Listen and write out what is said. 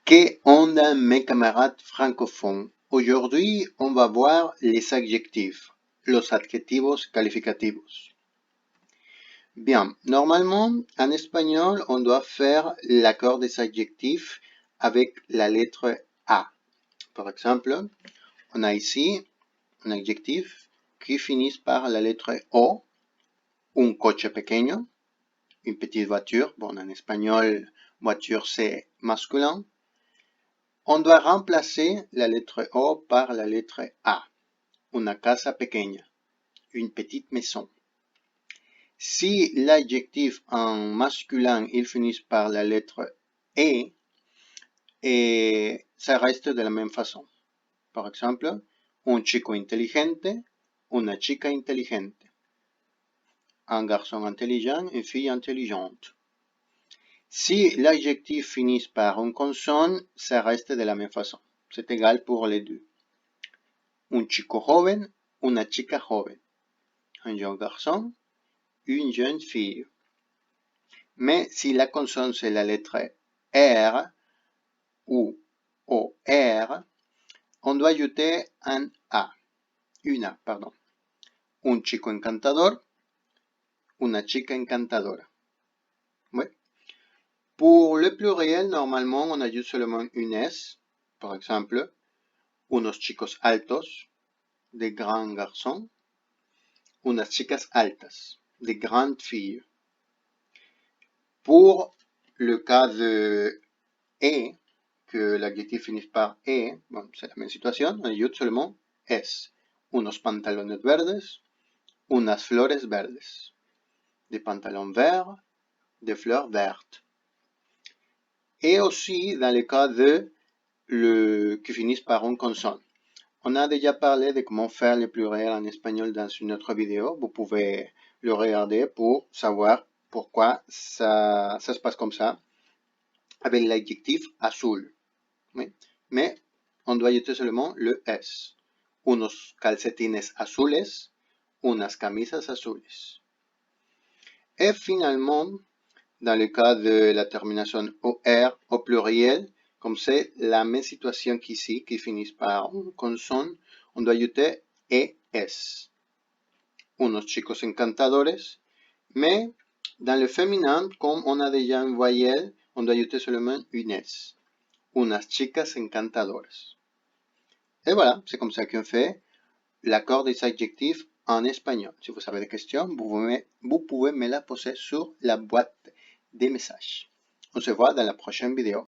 ¿Qué onda mes camarades francophones? Aujourd'hui, on va voir les adjectifs, los adjetivos calificativos. Bien, normalement, en espagnol, on doit faire l'accord des adjectifs avec la lettre A. Par exemple, on a ici un adjectif qui finit par la lettre O, un coche pequeño, une petite voiture. Bon, en espagnol, voiture c'est masculin. On doit remplacer la lettre O par la lettre A. Una casa pequeña, une petite maison. Si l'adjectif en masculin il finit par la lettre E, et ça reste de la même façon. Par exemple, un chico inteligente, una chica inteligente. Un garçon intelligent, une fille intelligente. Si l'adjectif finit par une consonne, ça reste de la même façon. C'est égal pour les deux. Un chico joven, una chica joven. Un jeune garçon, une jeune fille. Mais si la consonne c'est la lettre R ou OR, on doit ajouter un A. Une A, pardon. Un chico encantador, una chica encantadora. Oui. Pour le pluriel, normalement, on ajoute seulement une S. Par exemple, unos chicos altos, des grands garçons. Unas chicas altas, des grandes filles. Pour le cas de E, que l'adjectif finit par E, bon, c'est la même situation, on ajoute seulement S. Unos pantalones verdes, unas flores verdes. Des pantalons verts, des fleurs vertes. Et aussi dans le cas de qui finissent par une consonne. On a déjà parlé de comment faire le pluriel en espagnol dans une autre vidéo. Vous pouvez le regarder pour savoir pourquoi ça se passe comme ça avec l'adjectif azul. Oui. Mais on doit ajouter seulement le S. Unos calcetines azules, unas camisas azules. Et finalement, dans le cas de la terminaison OR au pluriel, comme c'est la même situation qu'ici, qui finit par une consonne, on doit ajouter ES. Unos chicos encantadores. Mais dans le féminin, comme on a déjà une voyelle, on doit ajouter seulement une S. Unas chicas encantadoras. Et voilà, c'est comme ça qu'on fait l'accord des adjectifs en espagnol. Si vous avez des questions, vous pouvez me la poser sur la boîte des messages. On se voit dans la prochaine vidéo.